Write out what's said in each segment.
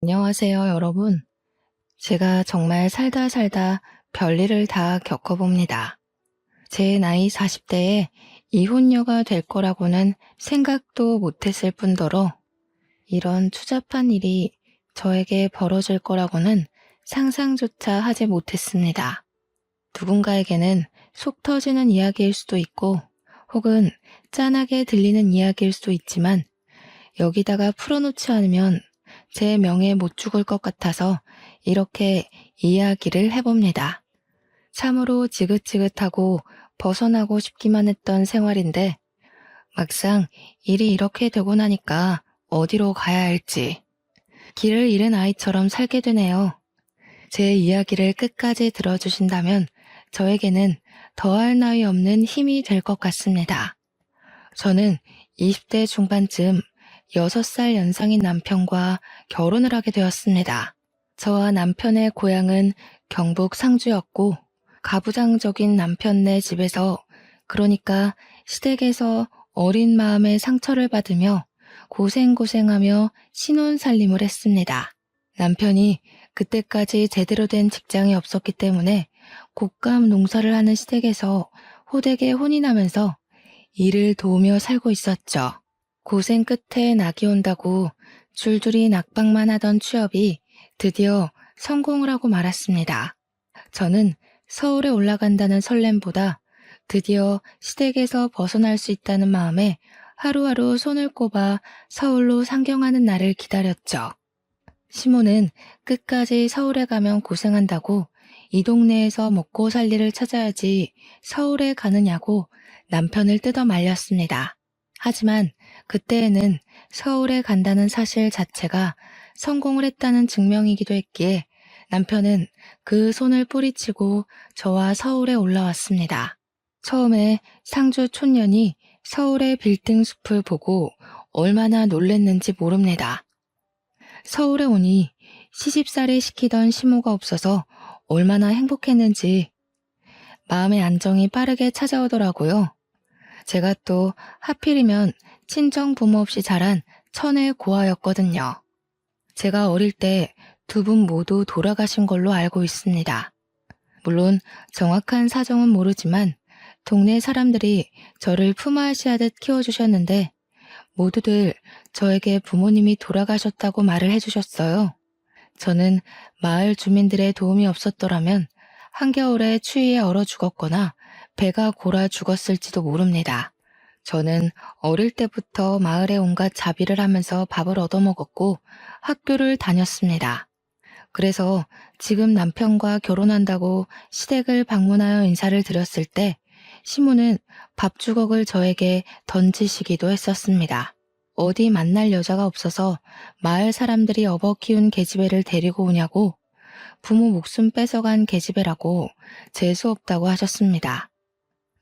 안녕하세요, 여러분. 제가 정말 살다 살다 별일을 다 겪어봅니다. 제 나이 40대에 이혼녀가 될 거라고는 생각도 못했을 뿐더러 이런 추잡한 일이 저에게 벌어질 거라고는 상상조차 하지 못했습니다. 누군가에게는 속 터지는 이야기일 수도 있고 혹은 짠하게 들리는 이야기일 수도 있지만 여기다가 풀어놓지 않으면 제 명예 못 죽을 것 같아서 이렇게 이야기를 해봅니다. 참으로 지긋지긋하고 벗어나고 싶기만 했던 생활인데 막상 일이 이렇게 되고 나니까 어디로 가야 할지 길을 잃은 아이처럼 살게 되네요. 제 이야기를 끝까지 들어주신다면 저에게는 더할 나위 없는 힘이 될 것 같습니다. 저는 20대 중반쯤 6살 연상인 남편과 결혼을 하게 되었습니다. 저와 남편의 고향은 경북 상주였고 가부장적인 남편네 집에서 그러니까 시댁에서 어린 마음에 상처를 받으며 고생고생하며 신혼살림을 했습니다. 남편이 그때까지 제대로 된 직장이 없었기 때문에 곶감 농사를 하는 시댁에서 호되게 혼이 나면서 일을 도우며 살고 있었죠. 고생 끝에 낙이 온다고 줄줄이 낙방만 하던 취업이 드디어 성공을 하고 말았습니다. 저는 서울에 올라간다는 설렘보다 드디어 시댁에서 벗어날 수 있다는 마음에 하루하루 손을 꼽아 서울로 상경하는 날을 기다렸죠. 시모는 끝까지 서울에 가면 고생한다고 이 동네에서 먹고 살 일을 찾아야지 서울에 가느냐고 남편을 뜯어 말렸습니다. 하지만 그때에는 서울에 간다는 사실 자체가 성공을 했다는 증명이기도 했기에 남편은 그 손을 뿌리치고 저와 서울에 올라왔습니다. 처음에 상주 촌년이 서울의 빌딩 숲을 보고 얼마나 놀랬는지 모릅니다. 서울에 오니 시집살이 시키던 시모가 없어서 얼마나 행복했는지 마음의 안정이 빠르게 찾아오더라고요. 제가 또 하필이면 친정 부모 없이 자란 천의 고아였거든요. 제가 어릴 때 두 분 모두 돌아가신 걸로 알고 있습니다. 물론 정확한 사정은 모르지만 동네 사람들이 저를 품앗이하듯 키워주셨는데 모두들 저에게 부모님이 돌아가셨다고 말을 해주셨어요. 저는 마을 주민들의 도움이 없었더라면 한겨울에 추위에 얼어 죽었거나 배가 골아 죽었을지도 모릅니다. 저는 어릴 때부터 마을에 온갖 자비를 하면서 밥을 얻어먹었고 학교를 다녔습니다. 그래서 지금 남편과 결혼한다고 시댁을 방문하여 인사를 드렸을 때 시모는 밥주걱을 저에게 던지시기도 했었습니다. 어디 만날 여자가 없어서 마을 사람들이 업어 키운 계집애를 데리고 오냐고 부모 목숨 뺏어간 계집애라고 재수 없다고 하셨습니다.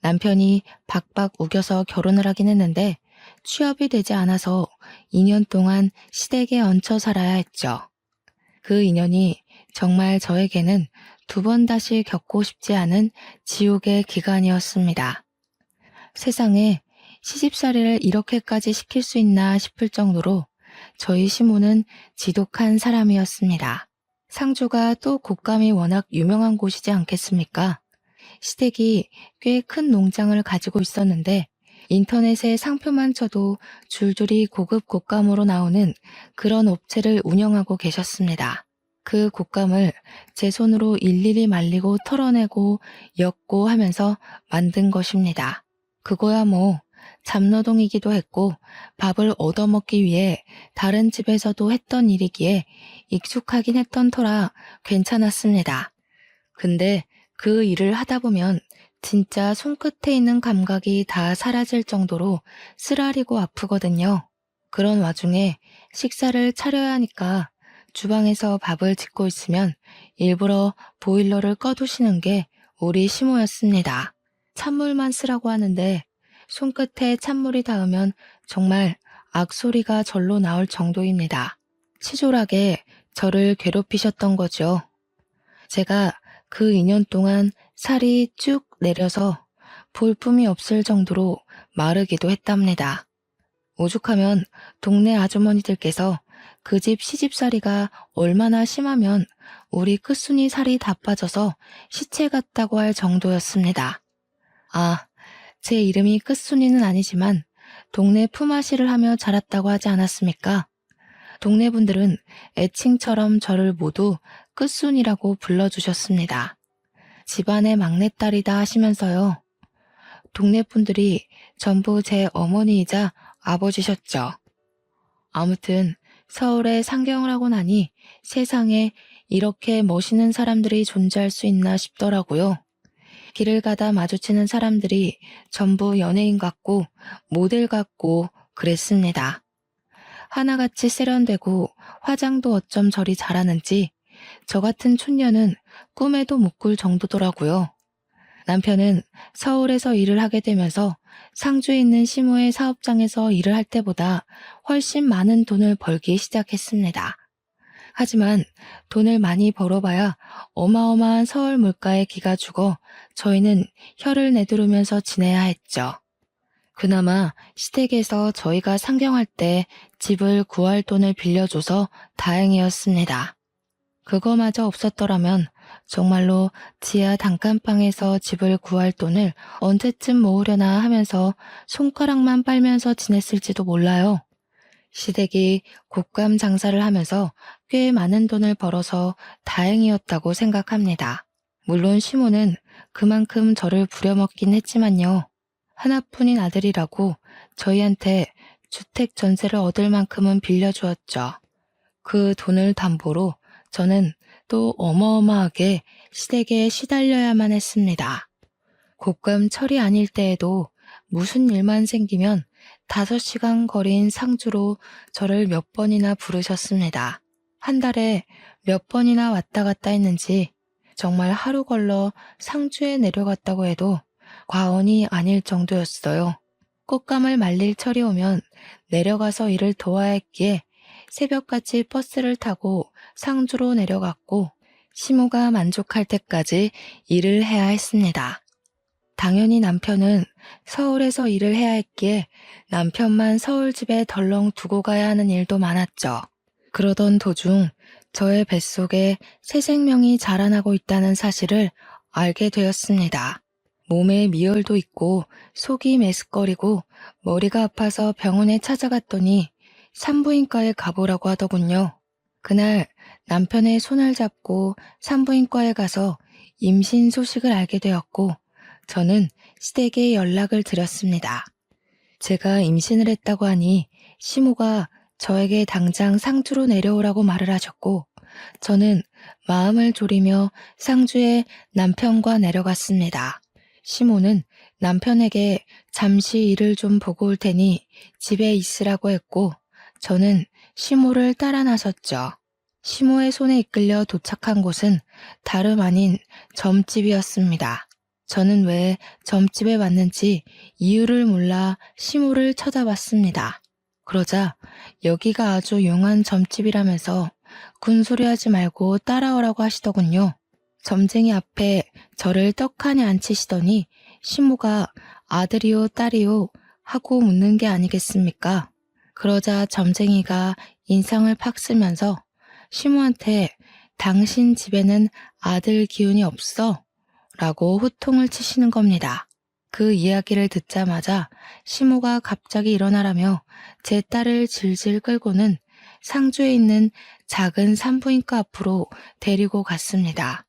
남편이 박박 우겨서 결혼을 하긴 했는데 취업이 되지 않아서 2년 동안 시댁에 얹혀 살아야 했죠. 그 인연이 정말 저에게는 두 번 다시 겪고 싶지 않은 지옥의 기간이었습니다. 세상에 시집살이를 이렇게까지 시킬 수 있나 싶을 정도로 저희 시모는 지독한 사람이었습니다. 상주가 또 곶감이 워낙 유명한 곳이지 않겠습니까? 시댁이 꽤 큰 농장을 가지고 있었는데 인터넷에 상표만 쳐도 줄줄이 고급 곶감으로 나오는 그런 업체를 운영하고 계셨습니다. 그 곶감을 제 손으로 일일이 말리고 털어내고 엮고 하면서 만든 것입니다. 그거야 뭐 잡노동이기도 했고 밥을 얻어먹기 위해 다른 집에서도 했던 일이기에 익숙하긴 했던 터라 괜찮았습니다. 근데 그 일을 하다 보면 진짜 손끝에 있는 감각이 다 사라질 정도로 쓰라리고 아프거든요. 그런 와중에 식사를 차려야 하니까 주방에서 밥을 짓고 있으면 일부러 보일러를 꺼두시는 게 우리 시모였습니다. 찬물만 쓰라고 하는데 손끝에 찬물이 닿으면 정말 악소리가 절로 나올 정도입니다. 치졸하게 저를 괴롭히셨던 거죠. 제가 그 2년 동안 살이 쭉 내려서 볼품이 없을 정도로 마르기도 했답니다. 오죽하면 동네 아주머니들께서 그 집 시집살이가 얼마나 심하면 우리 끝순이 살이 다 빠져서 시체 같다고 할 정도였습니다. 아, 제 이름이 끝순이는 아니지만 동네 품앗이를 하며 자랐다고 하지 않았습니까? 동네 분들은 애칭처럼 저를 모두 끝순이라고 불러주셨습니다. 집안의 막내딸이다 하시면서요. 동네 분들이 전부 제 어머니이자 아버지셨죠. 아무튼 서울에 상경을 하고 나니 세상에 이렇게 멋있는 사람들이 존재할 수 있나 싶더라고요. 길을 가다 마주치는 사람들이 전부 연예인 같고 모델 같고 그랬습니다. 하나같이 세련되고 화장도 어쩜 저리 잘하는지 저 같은 촌년은 꿈에도 못 꿀 정도더라고요. 남편은 서울에서 일을 하게 되면서 상주에 있는 시모의 사업장에서 일을 할 때보다 훨씬 많은 돈을 벌기 시작했습니다. 하지만 돈을 많이 벌어봐야 어마어마한 서울 물가에 기가 죽어 저희는 혀를 내두르면서 지내야 했죠. 그나마 시댁에서 저희가 상경할 때 집을 구할 돈을 빌려줘서 다행이었습니다. 그거마저 없었더라면 정말로 지하 단칸방에서 집을 구할 돈을 언제쯤 모으려나 하면서 손가락만 빨면서 지냈을지도 몰라요. 시댁이 곶감 장사를 하면서 꽤 많은 돈을 벌어서 다행이었다고 생각합니다. 물론 시모는 그만큼 저를 부려먹긴 했지만요. 하나뿐인 아들이라고 저희한테 주택 전세를 얻을 만큼은 빌려주었죠. 그 돈을 담보로 저는 또 어마어마하게 시댁에 시달려야만 했습니다. 곶감철이 아닐 때에도 무슨 일만 생기면 5시간 거리인 상주로 저를 몇 번이나 부르셨습니다. 한 달에 몇 번이나 왔다 갔다 했는지 정말 하루 걸러 상주에 내려갔다고 해도 과언이 아닐 정도였어요. 꽃감을 말릴 철이 오면 내려가서 일을 도와야 했기에 새벽같이 버스를 타고 상주로 내려갔고 시모가 만족할 때까지 일을 해야 했습니다. 당연히 남편은 서울에서 일을 해야 했기에 남편만 서울집에 덜렁 두고 가야 하는 일도 많았죠. 그러던 도중 저의 뱃속에 새 생명이 자라나고 있다는 사실을 알게 되었습니다. 몸에 미열도 있고 속이 메스꺼리고 머리가 아파서 병원에 찾아갔더니 산부인과에 가보라고 하더군요. 그날 남편의 손을 잡고 산부인과에 가서 임신 소식을 알게 되었고 저는 시댁에 연락을 드렸습니다. 제가 임신을 했다고 하니 시모가 저에게 당장 상주로 내려오라고 말을 하셨고 저는 마음을 졸이며 상주에 남편과 내려갔습니다. 시모는 남편에게 잠시 일을 좀 보고 올 테니 집에 있으라고 했고 저는 시모를 따라 나섰죠. 시모의 손에 이끌려 도착한 곳은 다름 아닌 점집이었습니다. 저는 왜 점집에 왔는지 이유를 몰라 시모를 쳐다봤습니다. 그러자 여기가 아주 용한 점집이라면서 군소리하지 말고 따라오라고 하시더군요. 점쟁이 앞에 저를 떡하니 앉히시더니 시모가 아들이요 딸이요 하고 묻는 게 아니겠습니까? 그러자 점쟁이가 인상을 팍 쓰면서 시모한테 당신 집에는 아들 기운이 없어? 라고 호통을 치시는 겁니다. 그 이야기를 듣자마자 시모가 갑자기 일어나라며 제 딸을 질질 끌고는 상주에 있는 작은 산부인과 앞으로 데리고 갔습니다.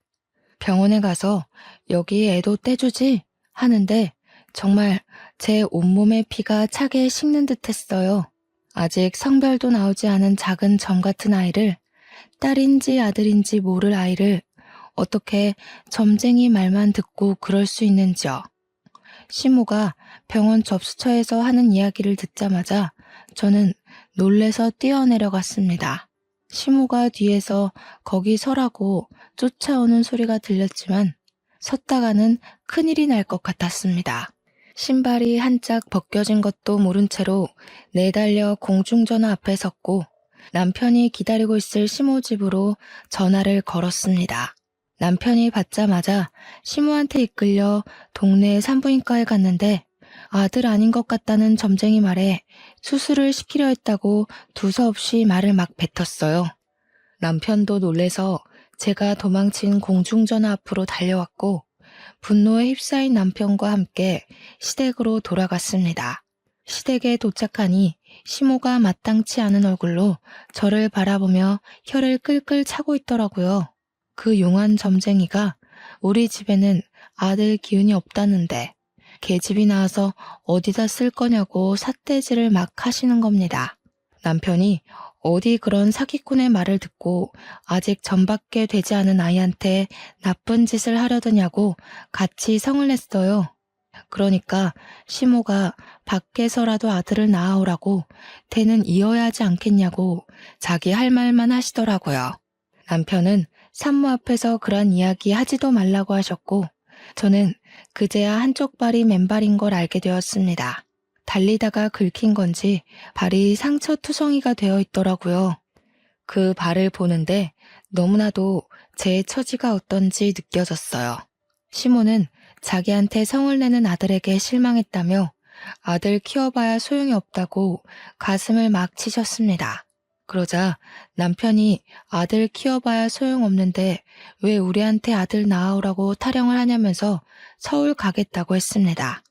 병원에 가서 여기 애도 떼주지? 하는데 정말 제 온몸의 피가 차게 식는 듯 했어요. 아직 성별도 나오지 않은 작은 점 같은 아이를, 딸인지 아들인지 모를 아이를 어떻게 점쟁이 말만 듣고 그럴 수 있는지요. 시모가 병원 접수처에서 하는 이야기를 듣자마자 저는 놀래서 뛰어내려갔습니다. 시모가 뒤에서 거기 서라고 쫓아오는 소리가 들렸지만 섰다가는 큰일이 날 것 같았습니다. 신발이 한 짝 벗겨진 것도 모른 채로 내달려 공중전화 앞에 섰고 남편이 기다리고 있을 시모 집으로 전화를 걸었습니다. 남편이 받자마자 시모한테 이끌려 동네 산부인과에 갔는데 아들 아닌 것 같다는 점쟁이 말에 수술을 시키려 했다고 두서없이 말을 막 뱉었어요. 남편도 놀래서 제가 도망친 공중전화 앞으로 달려왔고 분노에 휩싸인 남편과 함께 시댁으로 돌아갔습니다. 시댁에 도착하니 시모가 마땅치 않은 얼굴로 저를 바라보며 혀를 끌끌 차고 있더라고요. 그 용한 점쟁이가 우리 집에는 아들 기운이 없다는데 계집이 나와서 어디다 쓸 거냐고 삿대질을 막 하시는 겁니다. 남편이 어디 그런 사기꾼의 말을 듣고 아직 전밖에 되지 않은 아이한테 나쁜 짓을 하려더냐고 같이 성을 냈어요. 그러니까 시모가 밖에서라도 아들을 낳아오라고 대는 이어야 하지 않겠냐고 자기 할 말만 하시더라고요. 남편은 산모 앞에서 그런 이야기 하지도 말라고 하셨고 저는 그제야 한쪽 발이 맨발인 걸 알게 되었습니다. 달리다가 긁힌 건지 발이 상처투성이가 되어 있더라고요. 그 발을 보는데 너무나도 제 처지가 어떤지 느껴졌어요. 시모는 자기한테 성을 내는 아들에게 실망했다며 아들 키워봐야 소용이 없다고 가슴을 막 치셨습니다. 그러자 남편이 아들 키워봐야 소용없는데 왜 우리한테 아들 낳아오라고 타령을 하냐면서 서울 가겠다고 했습니다.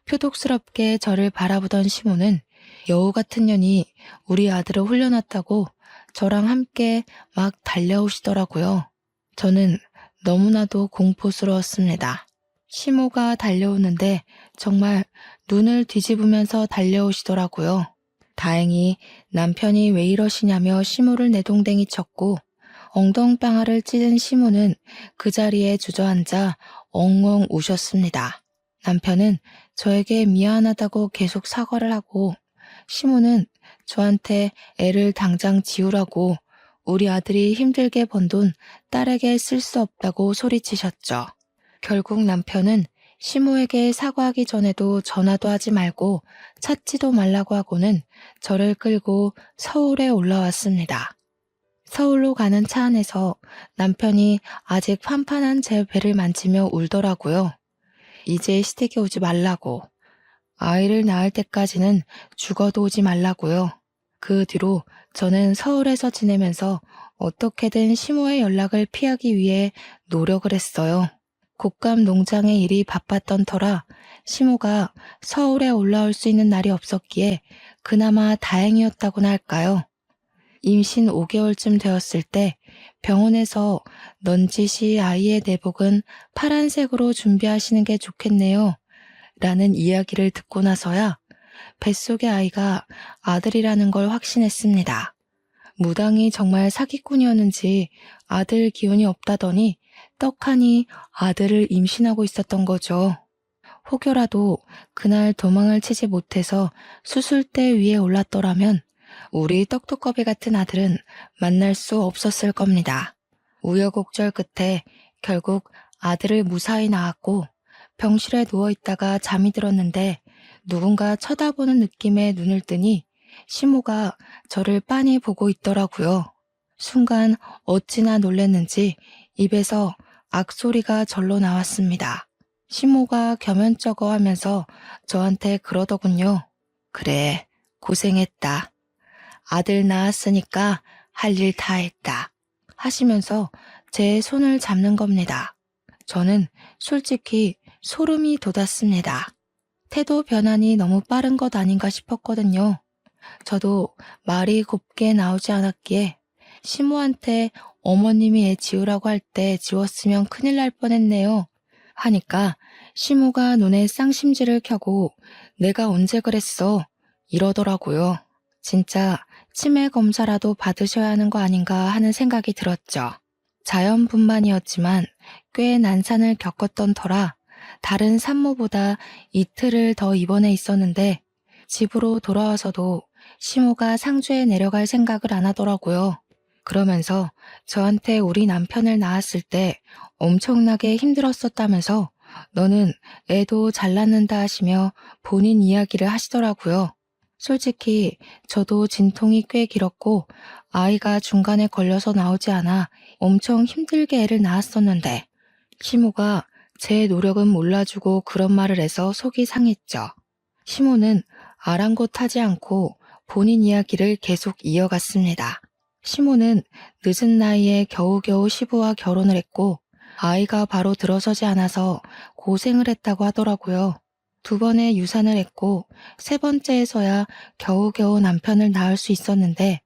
표독스럽게 저를 바라보던 시모는 여우 같은 년이 우리 아들을 홀려놨다고 저랑 함께 막 달려오시더라고요. 저는 너무나도 공포스러웠습니다. 시모가 달려오는데 정말 눈을 뒤집으면서 달려오시더라고요. 다행히 남편이 왜 이러시냐며 시모를 내동댕이 쳤고 엉덩방아를 찌른 시모는 그 자리에 주저앉아 엉엉 우셨습니다. 남편은 저에게 미안하다고 계속 사과를 하고 시모는 저한테 애를 당장 지우라고 우리 아들이 힘들게 번 돈 딸에게 쓸 수 없다고 소리치셨죠. 결국 남편은 시모에게 사과하기 전에도 전화도 하지 말고 찾지도 말라고 하고는 저를 끌고 서울에 올라왔습니다. 서울로 가는 차 안에서 남편이 아직 판판한 제 배를 만지며 울더라고요. 이제 시댁에 오지 말라고. 아이를 낳을 때까지는 죽어도 오지 말라고요. 그 뒤로 저는 서울에서 지내면서 어떻게든 시모의 연락을 피하기 위해 노력을 했어요. 곶감 농장의 일이 바빴던 터라 시모가 서울에 올라올 수 있는 날이 없었기에 그나마 다행이었다고나 할까요. 임신 5개월쯤 되었을 때 병원에서 넌지시 아이의 내복은 파란색으로 준비하시는 게 좋겠네요. 라는 이야기를 듣고 나서야 뱃속의 아이가 아들이라는 걸 확신했습니다. 무당이 정말 사기꾼이었는지 아들 기운이 없다더니 떡하니 아들을 임신하고 있었던 거죠. 혹여라도 그날 도망을 치지 못해서 수술대 위에 올랐더라면 우리 떡두꺼비 같은 아들은 만날 수 없었을 겁니다. 우여곡절 끝에 결국 아들을 무사히 낳았고 병실에 누워있다가 잠이 들었는데 누군가 쳐다보는 느낌에 눈을 뜨니 시모가 저를 빤히 보고 있더라고요. 순간 어찌나 놀랐는지 입에서 악소리가 절로 나왔습니다. 시모가 겸연쩍어 하면서 저한테 그러더군요. 그래, 고생했다. 아들 낳았으니까 할 일 다 했다. 하시면서 제 손을 잡는 겁니다. 저는 솔직히 소름이 돋았습니다. 태도 변환이 너무 빠른 것 아닌가 싶었거든요. 저도 말이 곱게 나오지 않았기에 시모한테 어머님이 애 지우라고 할 때 지웠으면 큰일 날 뻔했네요. 하니까 시모가 눈에 쌍심지를 켜고 내가 언제 그랬어? 이러더라고요. 진짜 치매 검사라도 받으셔야 하는 거 아닌가 하는 생각이 들었죠. 자연분만이었지만 꽤 난산을 겪었던 터라 다른 산모보다 이틀을 더 입원해 있었는데 집으로 돌아와서도 시모가 상주에 내려갈 생각을 안 하더라고요. 그러면서 저한테 우리 남편을 낳았을 때 엄청나게 힘들었었다면서 너는 애도 잘 낳는다 하시며 본인 이야기를 하시더라고요. 솔직히 저도 진통이 꽤 길었고 아이가 중간에 걸려서 나오지 않아 엄청 힘들게 애를 낳았었는데 시모가 제 노력은 몰라주고 그런 말을 해서 속이 상했죠. 시모는 아랑곳하지 않고 본인 이야기를 계속 이어갔습니다. 시모는 늦은 나이에 겨우겨우 시부와 결혼을 했고 아이가 바로 들어서지 않아서 고생을 했다고 하더라고요. 2번의 유산을 했고 3번째에서야 겨우겨우 남편을 낳을 수 있었는데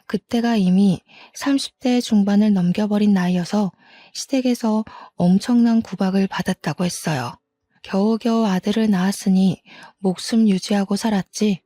그때가 이미 30대 중반을 넘겨버린 나이여서 시댁에서 엄청난 구박을 받았다고 했어요. 겨우겨우 아들을 낳았으니 목숨 유지하고 살았지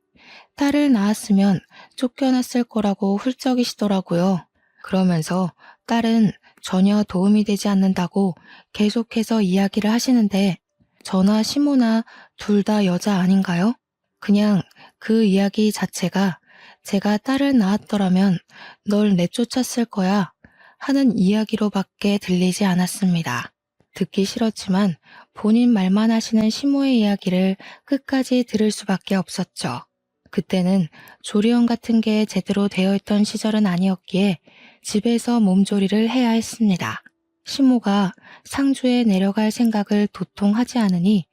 딸을 낳았으면 쫓겨났을 거라고 훌쩍이시더라고요. 그러면서 딸은 전혀 도움이 되지 않는다고 계속해서 이야기를 하시는데 저나 시모나 둘 다 여자 아닌가요? 그냥 그 이야기 자체가 제가 딸을 낳았더라면 널 내쫓았을 거야 하는 이야기로밖에 들리지 않았습니다. 듣기 싫었지만 본인 말만 하시는 시모의 이야기를 끝까지 들을 수밖에 없었죠. 그때는 조리원 같은 게 제대로 되어 있던 시절은 아니었기에 집에서 몸조리를 해야 했습니다. 시모가 상주에 내려갈 생각을 도통 하지 않으니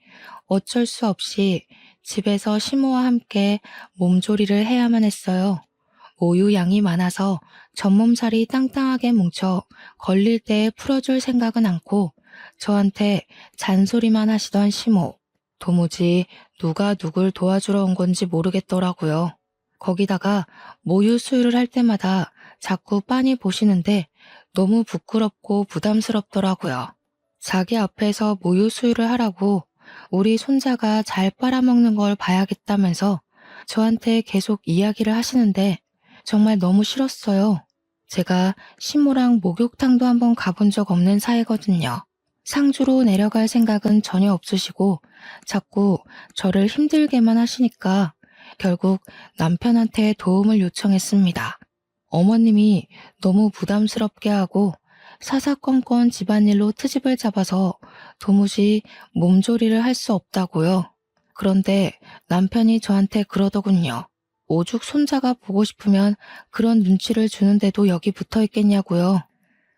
어쩔 수 없이 집에서 시모와 함께 몸조리를 해야만 했어요. 모유 양이 많아서 전몸살이 땅땅하게 뭉쳐 걸릴 때 풀어줄 생각은 않고 저한테 잔소리만 하시던 시모. 도무지 누가 누굴 도와주러 온 건지 모르겠더라고요. 거기다가 모유 수유를 할 때마다 자꾸 빤히 보시는데 너무 부끄럽고 부담스럽더라고요. 자기 앞에서 모유 수유를 하라고 우리 손자가 잘 빨아먹는 걸 봐야겠다면서 저한테 계속 이야기를 하시는데 정말 너무 싫었어요. 제가 시모랑 목욕탕도 한번 가본 적 없는 사이거든요. 상주로 내려갈 생각은 전혀 없으시고 자꾸 저를 힘들게만 하시니까 결국 남편한테 도움을 요청했습니다. 어머님이 너무 부담스럽게 하고 사사건건 집안일로 트집을 잡아서 도무지 몸조리를 할 수 없다고요. 그런데 남편이 저한테 그러더군요. 오죽 손자가 보고 싶으면 그런 눈치를 주는데도 여기 붙어 있겠냐고요.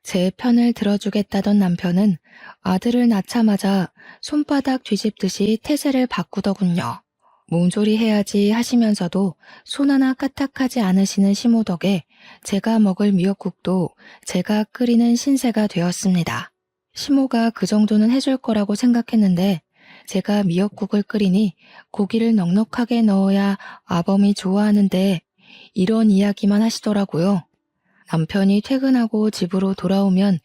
제 편을 들어주겠다던 남편은 아들을 낳자마자 손바닥 뒤집듯이 태세를 바꾸더군요. 몸조리 해야지 하시면서도 손 하나 까딱하지 않으시는 시모 덕에 제가 먹을 미역국도 제가 끓이는 신세가 되었습니다. 시모가 그 정도는 해줄 거라고 생각했는데 제가 미역국을 끓이니 고기를 넉넉하게 넣어야 아범이 좋아하는데 이런 이야기만 하시더라고요. 남편이 퇴근하고 집으로 돌아오면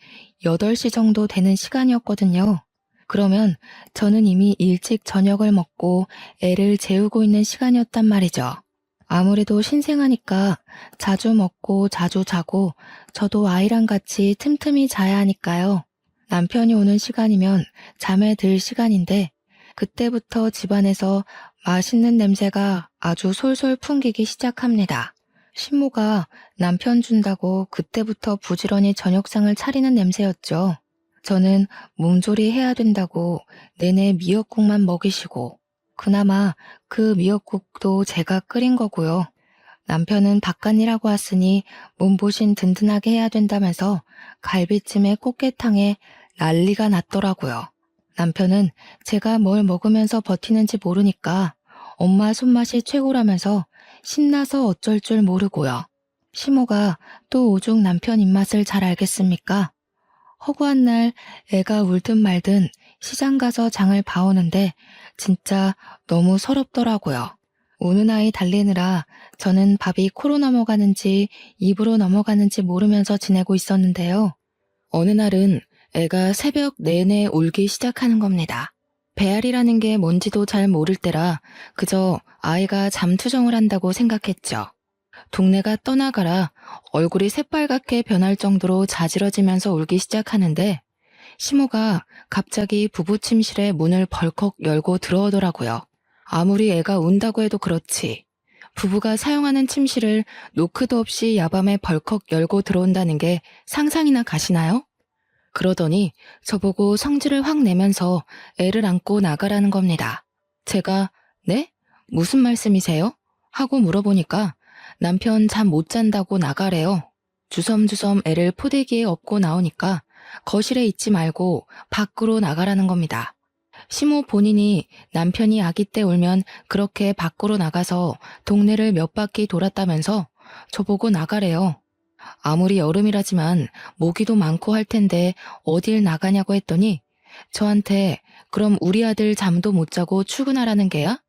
8시 정도 되는 시간이었거든요. 그러면 저는 이미 일찍 저녁을 먹고 애를 재우고 있는 시간이었단 말이죠. 아무래도 신생아니까 자주 먹고 자주 자고 저도 아이랑 같이 틈틈이 자야 하니까요. 남편이 오는 시간이면 잠에 들 시간인데 그때부터 집안에서 맛있는 냄새가 아주 솔솔 풍기기 시작합니다. 신모가 남편 준다고 그때부터 부지런히 저녁상을 차리는 냄새였죠. 저는 몸조리 해야 된다고 내내 미역국만 먹이시고 그나마 그 미역국도 제가 끓인 거고요. 남편은 바깥일하고 왔으니 몸보신 든든하게 해야 된다면서 갈비찜에 꽃게탕에 난리가 났더라고요. 남편은 제가 뭘 먹으면서 버티는지 모르니까 엄마 손맛이 최고라면서 신나서 어쩔 줄 모르고요. 시모가 또 오죽 남편 입맛을 잘 알겠습니까? 허구한 날 애가 울든 말든 시장 가서 장을 봐오는데 진짜 너무 서럽더라고요. 우는 아이 달래느라 저는 밥이 코로 넘어가는지 입으로 넘어가는지 모르면서 지내고 있었는데요. 어느 날은 애가 새벽 내내 울기 시작하는 겁니다. 배앓이라는 게 뭔지도 잘 모를 때라 그저 아이가 잠투정을 한다고 생각했죠. 동네가 떠나가라 얼굴이 새빨갛게 변할 정도로 자지러지면서 울기 시작하는데 시모가 갑자기 부부 침실에 문을 벌컥 열고 들어오더라고요. 아무리 애가 운다고 해도 그렇지. 부부가 사용하는 침실을 노크도 없이 야밤에 벌컥 열고 들어온다는 게 상상이나 가시나요? 그러더니 저보고 성질을 확 내면서 애를 안고 나가라는 겁니다. 제가 네? 무슨 말씀이세요? 하고 물어보니까 남편 잠 못 잔다고 나가래요. 주섬주섬 애를 포대기에 업고 나오니까 거실에 있지 말고 밖으로 나가라는 겁니다. 시모 본인이 남편이 아기 때 울면 그렇게 밖으로 나가서 동네를 몇 바퀴 돌았다면서 저보고 나가래요. 아무리 여름이라지만 모기도 많고 할 텐데 어딜 나가냐고 했더니 저한테 그럼 우리 아들 잠도 못 자고 출근하라는 게야?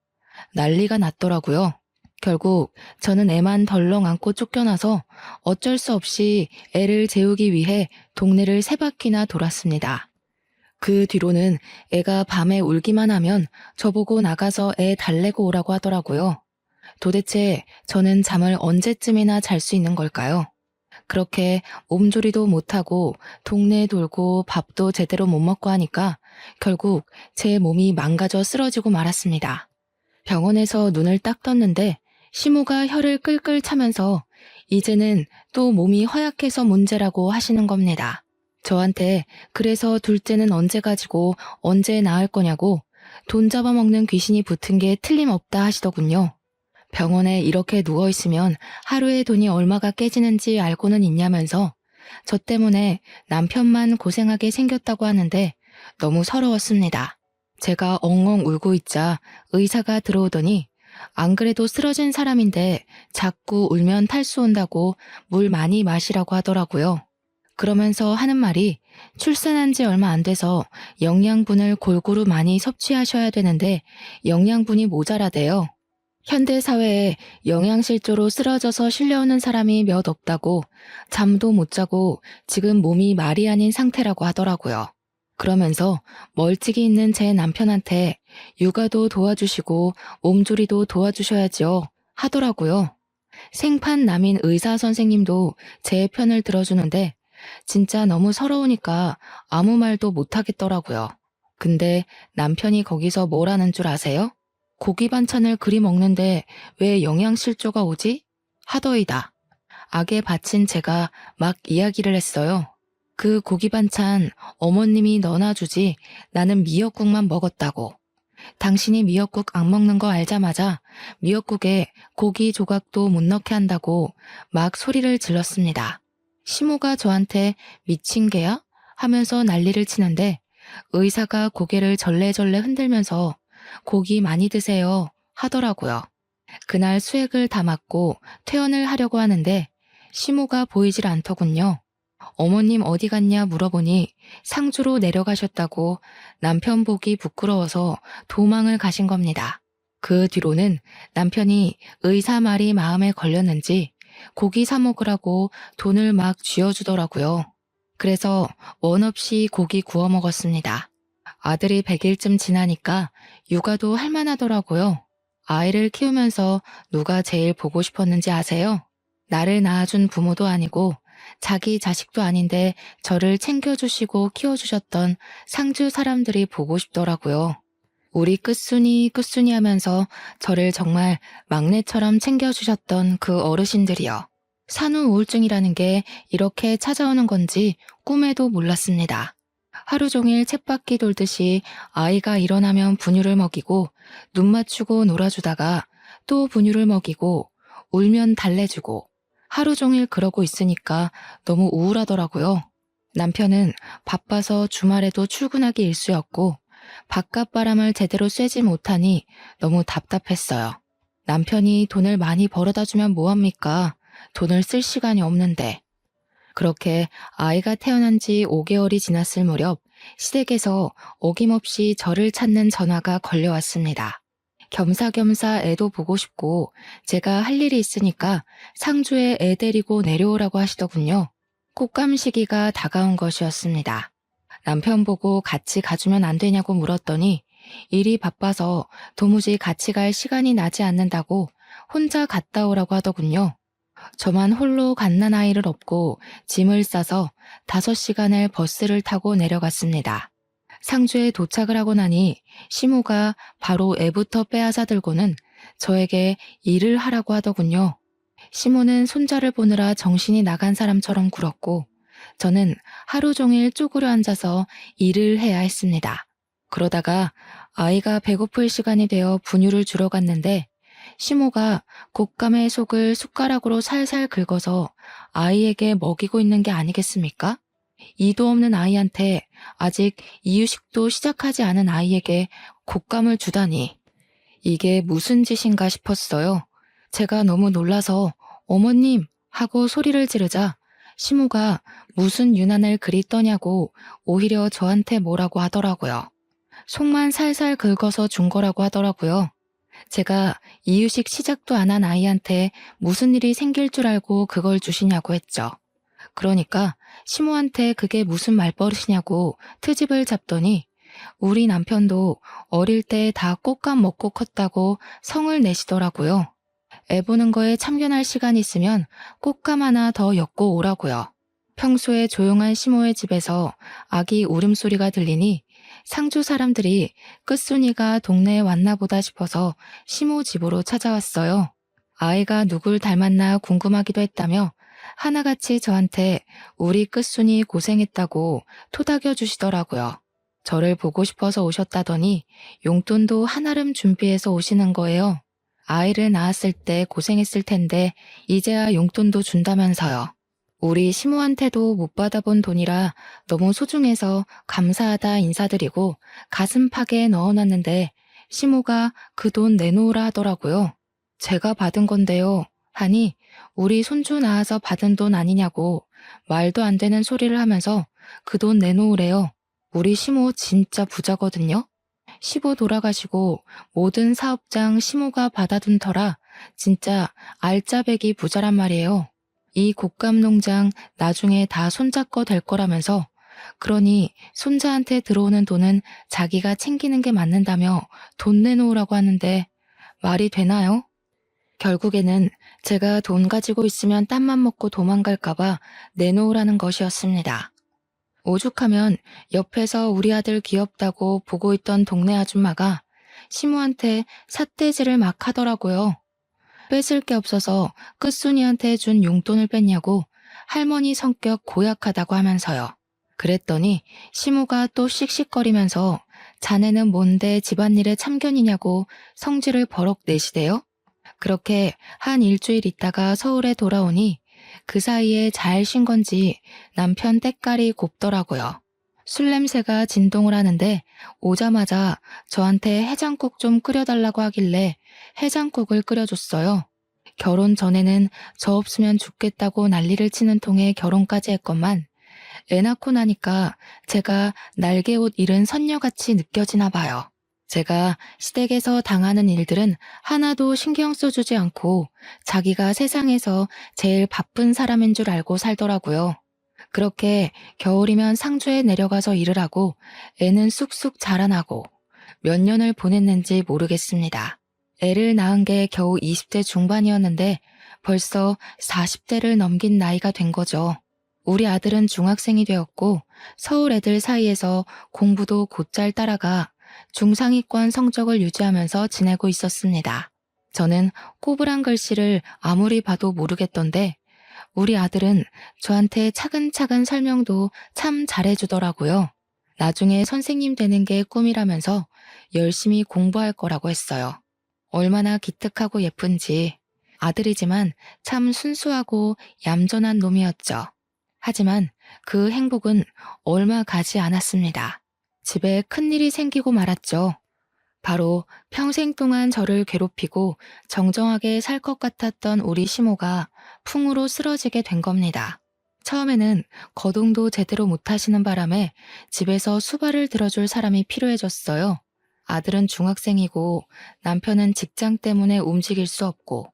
난리가 났더라고요. 결국 저는 애만 덜렁 안고 쫓겨나서 어쩔 수 없이 애를 재우기 위해 동네를 세 바퀴나 돌았습니다. 그 뒤로는 애가 밤에 울기만 하면 저보고 나가서 애 달래고 오라고 하더라고요. 도대체 저는 잠을 언제쯤이나 잘 수 있는 걸까요? 그렇게 몸조리도 못하고 동네 돌고 밥도 제대로 못 먹고 하니까 결국 제 몸이 망가져 쓰러지고 말았습니다. 병원에서 눈을 딱 떴는데 시모가 혀를 끌끌 차면서 이제는 또 몸이 허약해서 문제라고 하시는 겁니다. 저한테 그래서 둘째는 언제 가지고 언제 낳을 거냐고 돈 잡아먹는 귀신이 붙은 게 틀림없다 하시더군요. 병원에 이렇게 누워있으면 하루에 돈이 얼마가 깨지는지 알고는 있냐면서 저 때문에 남편만 고생하게 생겼다고 하는데 너무 서러웠습니다. 제가 엉엉 울고 있자 의사가 들어오더니 안 그래도 쓰러진 사람인데 자꾸 울면 탈수 온다고 물 많이 마시라고 하더라고요. 그러면서 하는 말이 출산한 지 얼마 안 돼서 영양분을 골고루 많이 섭취하셔야 되는데 영양분이 모자라대요. 현대 사회에 영양실조로 쓰러져서 실려오는 사람이 몇 없다고 잠도 못 자고 지금 몸이 말이 아닌 상태라고 하더라고요. 그러면서 멀찍이 있는 제 남편한테 육아도 도와주시고 몸조리도 도와주셔야죠 하더라고요. 생판 남인 의사 선생님도 제 편을 들어주는데 진짜 너무 서러우니까 아무 말도 못 하겠더라고요. 근데 남편이 거기서 뭘 하는 줄 아세요? 고기 반찬을 그리 먹는데 왜 영양실조가 오지? 하더이다. 악에 바친 제가 막 이야기를 했어요. 그 고기 반찬 어머님이 넣어놔 주지 나는 미역국만 먹었다고. 당신이 미역국 안 먹는 거 알자마자 미역국에 고기 조각도 못 넣게 한다고 막 소리를 질렀습니다. 시모가 저한테 미친 개야? 하면서 난리를 치는데 의사가 고개를 절레절레 흔들면서 고기 많이 드세요 하더라고요. 그날 수액을 다 맞고 퇴원을 하려고 하는데 시모가 보이질 않더군요. 어머님 어디 갔냐 물어보니 상주로 내려가셨다고 남편 보기 부끄러워서 도망을 가신 겁니다. 그 뒤로는 남편이 의사 말이 마음에 걸렸는지 고기 사 먹으라고 돈을 막 쥐어주더라고요. 그래서 원 없이 고기 구워 먹었습니다. 아들이 100일쯤 지나니까 육아도 할만하더라고요. 아이를 키우면서 누가 제일 보고 싶었는지 아세요? 나를 낳아준 부모도 아니고 자기 자식도 아닌데 저를 챙겨주시고 키워주셨던 상주 사람들이 보고 싶더라고요. 우리 끝순이 끝순이 하면서 저를 정말 막내처럼 챙겨주셨던 그 어르신들이요. 산후 우울증이라는 게 이렇게 찾아오는 건지 꿈에도 몰랐습니다. 하루 종일 쳇바퀴 돌듯이 아이가 일어나면 분유를 먹이고 눈 맞추고 놀아주다가 또 분유를 먹이고 울면 달래주고 하루 종일 그러고 있으니까 너무 우울하더라고요. 남편은 바빠서 주말에도 출근하기 일쑤였고 바깥 바람을 제대로 쐬지 못하니 너무 답답했어요. 남편이 돈을 많이 벌어다 주면 뭐합니까? 돈을 쓸 시간이 없는데. 그렇게 아이가 태어난 지 5개월이 지났을 무렵 시댁에서 어김없이 저를 찾는 전화가 걸려왔습니다. 겸사겸사 애도 보고 싶고 제가 할 일이 있으니까 상주에 애 데리고 내려오라고 하시더군요. 꽃감 시기가 다가온 것이었습니다. 남편 보고 같이 가주면 안 되냐고 물었더니 일이 바빠서 도무지 같이 갈 시간이 나지 않는다고 혼자 갔다 오라고 하더군요. 저만 홀로 갓난아이를 업고 짐을 싸서 5시간을 버스를 타고 내려갔습니다. 상주에 도착을 하고 나니 시모가 바로 애부터 빼앗아 들고는 저에게 일을 하라고 하더군요. 시모는 손자를 보느라 정신이 나간 사람처럼 굴었고 저는 하루 종일 쪼그려 앉아서 일을 해야 했습니다. 그러다가 아이가 배고플 시간이 되어 분유를 주러 갔는데 시모가 곶감의 속을 숟가락으로 살살 긁어서 아이에게 먹이고 있는 게 아니겠습니까? 이도 없는 아이한테 아직 이유식도 시작하지 않은 아이에게 곶감을 주다니. 이게 무슨 짓인가 싶었어요. 제가 너무 놀라서 어머님 하고 소리를 지르자 시모가 무슨 유난을 그리 떠냐고 오히려 저한테 뭐라고 하더라고요. 속만 살살 긁어서 준 거라고 하더라고요. 제가 이유식 시작도 안 한 아이한테 무슨 일이 생길 줄 알고 그걸 주시냐고 했죠. 그러니까 시모한테 그게 무슨 말버릇이냐고 트집을 잡더니 우리 남편도 어릴 때 다 꽃감 먹고 컸다고 성을 내시더라고요. 애 보는 거에 참견할 시간 있으면 꽃감 하나 더 엮고 오라고요. 평소에 조용한 시모의 집에서 아기 울음소리가 들리니 상주 사람들이 끝순이가 동네에 왔나 보다 싶어서 시모 집으로 찾아왔어요. 아이가 누굴 닮았나 궁금하기도 했다며 하나같이 저한테 우리 끝순이 고생했다고 토닥여 주시더라고요. 저를 보고 싶어서 오셨다더니 용돈도 한아름 준비해서 오시는 거예요. 아이를 낳았을 때 고생했을 텐데 이제야 용돈도 준다면서요. 우리 시모한테도 못 받아본 돈이라 너무 소중해서 감사하다 인사드리고 가슴팍에 넣어놨는데 시모가 그 돈 내놓으라 하더라고요. 제가 받은 건데요. 하니 우리 손주 낳아서 받은 돈 아니냐고 말도 안 되는 소리를 하면서 그 돈 내놓으래요. 우리 시모 진짜 부자거든요. 시부 돌아가시고 모든 사업장 시모가 받아둔 터라 진짜 알짜배기 부자란 말이에요. 이 곶감 농장 나중에 다 손자 거 될 거라면서 그러니 손자한테 들어오는 돈은 자기가 챙기는 게 맞는다며 돈 내놓으라고 하는데 말이 되나요? 결국에는 제가 돈 가지고 있으면 땀만 먹고 도망갈까봐 내놓으라는 것이었습니다. 오죽하면 옆에서 우리 아들 귀엽다고 보고 있던 동네 아줌마가 시모한테 삿대질을 막 하더라고요. 뺏을 게 없어서 끝순이한테 준 용돈을 뺐냐고 할머니 성격 고약하다고 하면서요. 그랬더니 시모가 또 씩씩거리면서 자네는 뭔데 집안일에 참견이냐고 성질을 버럭 내시대요. 그렇게 한 일주일 있다가 서울에 돌아오니 그 사이에 잘 쉰 건지 남편 때깔이 곱더라고요. 술 냄새가 진동을 하는데 오자마자 저한테 해장국 좀 끓여달라고 하길래 해장국을 끓여줬어요. 결혼 전에는 저 없으면 죽겠다고 난리를 치는 통에 결혼까지 했건만 애 낳고 나니까 제가 날개옷 잃은 선녀같이 느껴지나 봐요. 제가 시댁에서 당하는 일들은 하나도 신경 써주지 않고 자기가 세상에서 제일 바쁜 사람인 줄 알고 살더라고요. 그렇게 겨울이면 상주에 내려가서 일을 하고 애는 쑥쑥 자라나고 몇 년을 보냈는지 모르겠습니다. 애를 낳은 게 겨우 20대 중반이었는데 벌써 40대를 넘긴 나이가 된 거죠. 우리 아들은 중학생이 되었고 서울 애들 사이에서 공부도 곧잘 따라가 중상위권 성적을 유지하면서 지내고 있었습니다. 저는 꼬부랑 글씨를 아무리 봐도 모르겠던데 우리 아들은 저한테 차근차근 설명도 참 잘해주더라고요. 나중에 선생님 되는 게 꿈이라면서 열심히 공부할 거라고 했어요. 얼마나 기특하고 예쁜지. 아들이지만 참 순수하고 얌전한 놈이었죠. 하지만 그 행복은 얼마 가지 않았습니다. 집에 큰일이 생기고 말았죠. 바로 평생 동안 저를 괴롭히고 정정하게 살 것 같았던 우리 시모가 풍으로 쓰러지게 된 겁니다. 처음에는 거동도 제대로 못하시는 바람에 집에서 수발을 들어줄 사람이 필요해졌어요. 아들은 중학생이고 남편은 직장 때문에 움직일 수 없고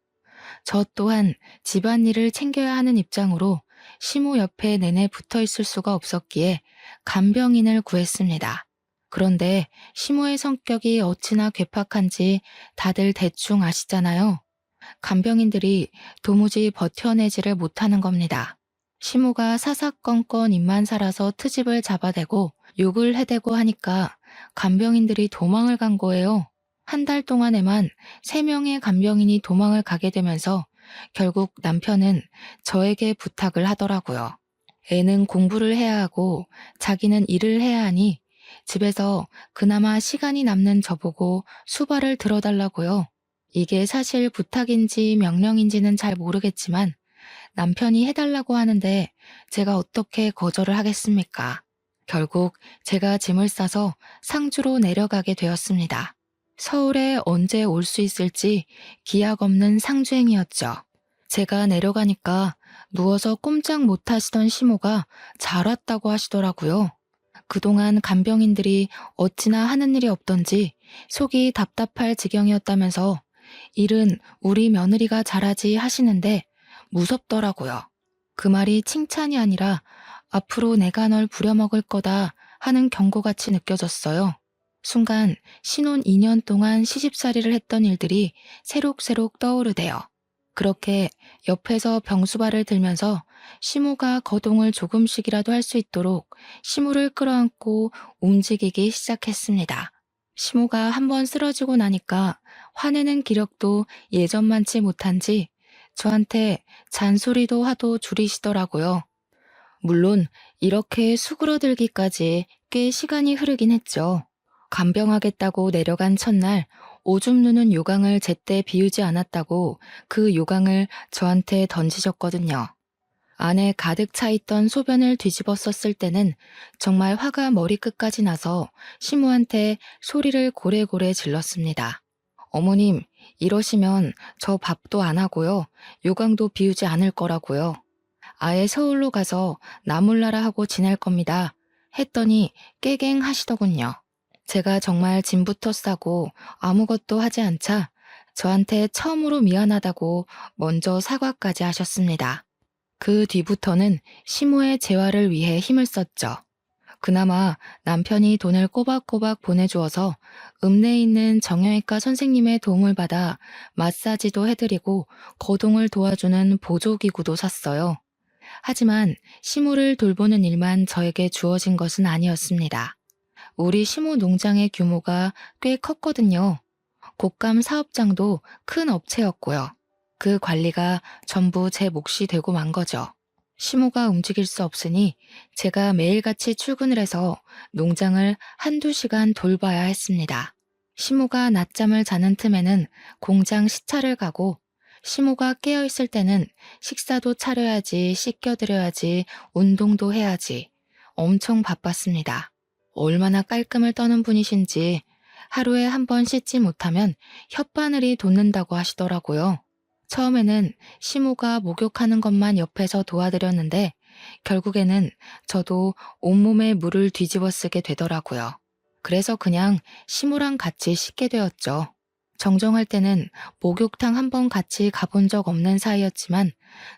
저 또한 집안일을 챙겨야 하는 입장으로 시모 옆에 내내 붙어 있을 수가 없었기에 간병인을 구했습니다. 그런데 시모의 성격이 어찌나 괴팍한지 다들 대충 아시잖아요. 간병인들이 도무지 버텨내지를 못하는 겁니다. 시모가 사사건건 입만 살아서 트집을 잡아대고 욕을 해대고 하니까 간병인들이 도망을 간 거예요. 한 달 동안에만 3명의 간병인이 도망을 가게 되면서 결국 남편은 저에게 부탁을 하더라고요. 애는 공부를 해야 하고 자기는 일을 해야 하니 집에서 그나마 시간이 남는 저보고 수발을 들어달라고요. 이게 사실 부탁인지 명령인지는 잘 모르겠지만 남편이 해달라고 하는데 제가 어떻게 거절을 하겠습니까? 결국 제가 짐을 싸서 상주로 내려가게 되었습니다. 서울에 언제 올 수 있을지 기약 없는 상주행이었죠. 제가 내려가니까 누워서 꼼짝 못 하시던 시모가 잘 왔다고 하시더라고요. 그동안 간병인들이 어찌나 하는 일이 없던지 속이 답답할 지경이었다면서 일은 우리 며느리가 잘하지 하시는데 무섭더라고요. 그 말이 칭찬이 아니라 앞으로 내가 널 부려먹을 거다 하는 경고같이 느껴졌어요. 순간 신혼 2년 동안 시집살이를 했던 일들이 새록새록 떠오르대요. 그렇게 옆에서 병수발을 들면서 시모가 거동을 조금씩이라도 할 수 있도록 시모를 끌어안고 움직이기 시작했습니다. 시모가 한번 쓰러지고 나니까 화내는 기력도 예전만치 못한지 저한테 잔소리도 하도 줄이시더라고요. 물론 이렇게 수그러들기까지 꽤 시간이 흐르긴 했죠. 간병하겠다고 내려간 첫날 오줌 누는 요강을 제때 비우지 않았다고 그 요강을 저한테 던지셨거든요. 안에 가득 차 있던 소변을 뒤집어 썼을 때는 정말 화가 머리끝까지 나서 시모한테 소리를 고래고래 질렀습니다. 어머님, 이러시면 저 밥도 안 하고요. 요강도 비우지 않을 거라고요. 아예 서울로 가서 나몰라라 하고 지낼 겁니다. 했더니 깨갱 하시더군요. 제가 정말 짐부터 싸고 아무것도 하지 않자 저한테 처음으로 미안하다고 먼저 사과까지 하셨습니다. 그 뒤부터는 시모의 재활을 위해 힘을 썼죠. 그나마 남편이 돈을 꼬박꼬박 보내주어서 읍내에 있는 정형외과 선생님의 도움을 받아 마사지도 해드리고 거동을 도와주는 보조기구도 샀어요. 하지만 시모를 돌보는 일만 저에게 주어진 것은 아니었습니다. 우리 시모 농장의 규모가 꽤 컸거든요. 곶감 사업장도 큰 업체였고요. 그 관리가 전부 제 몫이 되고 만 거죠. 시모가 움직일 수 없으니 제가 매일같이 출근을 해서 농장을 한두 시간 돌봐야 했습니다. 시모가 낮잠을 자는 틈에는 공장 시차를 가고 시모가 깨어있을 때는 식사도 차려야지, 씻겨드려야지, 운동도 해야지. 엄청 바빴습니다. 얼마나 깔끔을 떠는 분이신지 하루에 한 번 씻지 못하면 혓바늘이 돋는다고 하시더라고요. 처음에는 시모가 목욕하는 것만 옆에서 도와드렸는데 결국에는 저도 온몸에 물을 뒤집어 쓰게 되더라고요. 그래서 그냥 시모랑 같이 씻게 되었죠. 정정할 때는 목욕탕 한 번 같이 가본 적 없는 사이였지만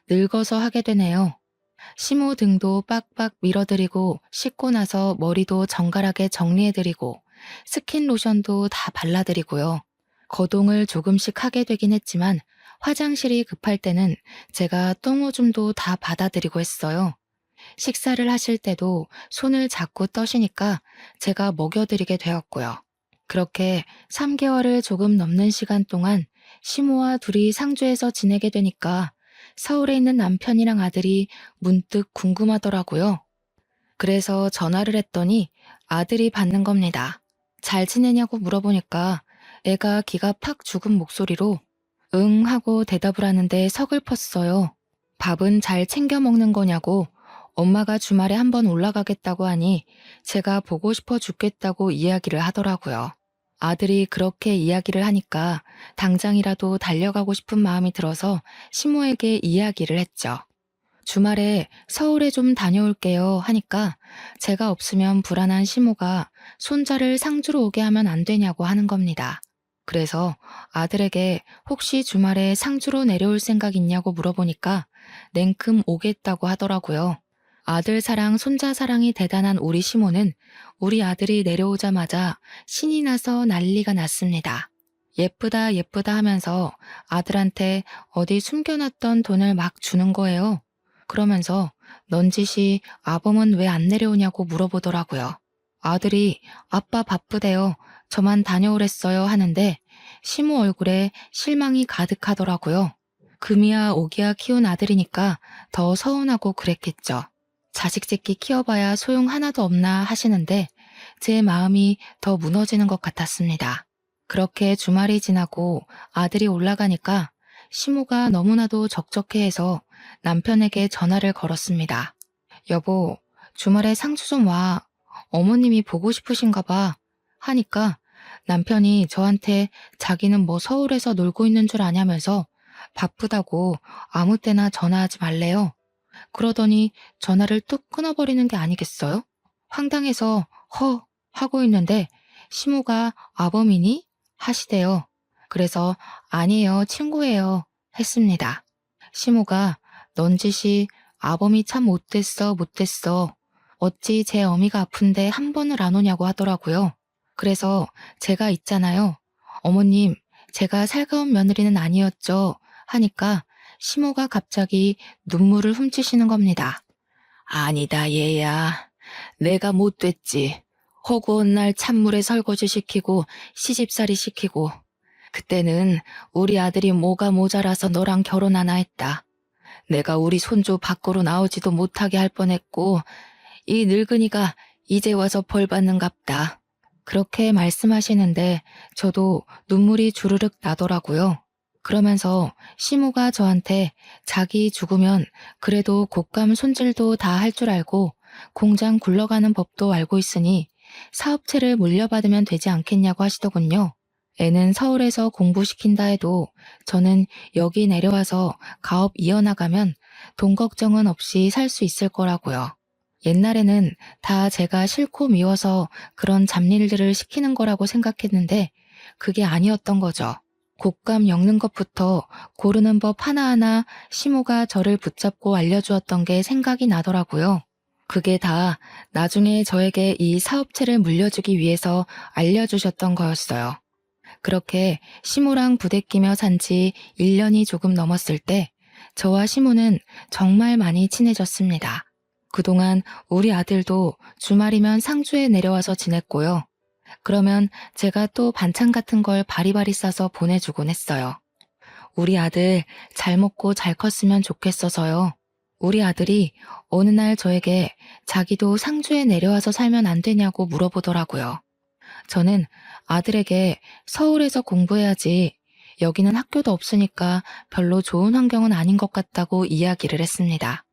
늙어서 하게 되네요. 시모 등도 빡빡 밀어드리고 씻고 나서 머리도 정갈하게 정리해드리고 스킨 로션도 다 발라드리고요. 거동을 조금씩 하게 되긴 했지만 화장실이 급할 때는 제가 똥오줌도 다 받아드리고 했어요. 식사를 하실 때도 손을 자꾸 떠시니까 제가 먹여드리게 되었고요. 그렇게 3개월을 조금 넘는 시간 동안 시모와 둘이 상주에서 지내게 되니까 서울에 있는 남편이랑 아들이 문득 궁금하더라고요. 그래서 전화를 했더니 아들이 받는 겁니다. 잘 지내냐고 물어보니까 애가 기가 팍 죽은 목소리로 응 하고 대답을 하는데 서글펐어요. 밥은 잘 챙겨 먹는 거냐고 엄마가 주말에 한번 올라가겠다고 하니 제가 보고 싶어 죽겠다고 이야기를 하더라고요. 아들이 그렇게 이야기를 하니까 당장이라도 달려가고 싶은 마음이 들어서 시모에게 이야기를 했죠. 주말에 서울에 좀 다녀올게요 하니까 제가 없으면 불안한 시모가 손자를 상주로 오게 하면 안 되냐고 하는 겁니다. 그래서 아들에게 혹시 주말에 상주로 내려올 생각 있냐고 물어보니까 냉큼 오겠다고 하더라고요. 아들 사랑, 손자 사랑이 대단한 우리 시모는 우리 아들이 내려오자마자 신이 나서 난리가 났습니다. 예쁘다 예쁘다 하면서 아들한테 어디 숨겨놨던 돈을 막 주는 거예요. 그러면서 넌지시 아범은 왜 안 내려오냐고 물어보더라고요. 아들이 아빠 바쁘대요. 저만 다녀오랬어요 하는데 시모 얼굴에 실망이 가득하더라고요. 금이야 오기야 키운 아들이니까 더 서운하고 그랬겠죠. 자식 새끼 키워봐야 소용 하나도 없나 하시는데 제 마음이 더 무너지는 것 같았습니다. 그렇게 주말이 지나고 아들이 올라가니까 시모가 너무나도 적적해해서 남편에게 전화를 걸었습니다. 여보, 주말에 상주 좀 와. 어머님이 보고 싶으신가 봐. 하니까 남편이 저한테 자기는 뭐 서울에서 놀고 있는 줄 아냐면서 바쁘다고 아무 때나 전화하지 말래요. 그러더니 전화를 뚝 끊어버리는 게 아니겠어요? 황당해서 허 하고 있는데 시모가 아범이니? 하시대요. 그래서 아니에요, 친구예요 했습니다. 시모가 넌 짓이 아범이 참 못됐어 못됐어. 어찌 제 어미가 아픈데 한 번을 안 오냐고 하더라고요. 그래서 제가 있잖아요. 어머님, 제가 살가운 며느리는 아니었죠. 하니까 시모가 갑자기 눈물을 훔치시는 겁니다. 아니다, 얘야. 내가 못됐지. 허구한 날 찬물에 설거지 시키고 시집살이 시키고 그때는 우리 아들이 뭐가 모자라서 너랑 결혼하나 했다. 내가 우리 손주 밖으로 나오지도 못하게 할 뻔했고 이 늙은이가 이제 와서 벌 받는갑다. 그렇게 말씀하시는데 저도 눈물이 주르륵 나더라고요. 그러면서 시모가 저한테 자기 죽으면 그래도 곶감 손질도 다 할 줄 알고 공장 굴러가는 법도 알고 있으니 사업체를 물려받으면 되지 않겠냐고 하시더군요. 애는 서울에서 공부시킨다 해도 저는 여기 내려와서 가업 이어나가면 돈 걱정은 없이 살 수 있을 거라고요. 옛날에는 다 제가 싫고 미워서 그런 잡일들을 시키는 거라고 생각했는데 그게 아니었던 거죠. 곶감 엮는 것부터 고르는 법 하나하나 시모가 저를 붙잡고 알려주었던 게 생각이 나더라고요. 그게 다 나중에 저에게 이 사업체를 물려주기 위해서 알려주셨던 거였어요. 그렇게 시모랑 부대끼며 산 지 1년이 조금 넘었을 때 저와 시모는 정말 많이 친해졌습니다. 그동안 우리 아들도 주말이면 상주에 내려와서 지냈고요. 그러면 제가 또 반찬 같은 걸 바리바리 싸서 보내주곤 했어요. 우리 아들 잘 먹고 잘 컸으면 좋겠어서요. 우리 아들이 어느 날 저에게 자기도 상주에 내려와서 살면 안 되냐고 물어보더라고요. 저는 아들에게 서울에서 공부해야지 여기는 학교도 없으니까 별로 좋은 환경은 아닌 것 같다고 이야기를 했습니다.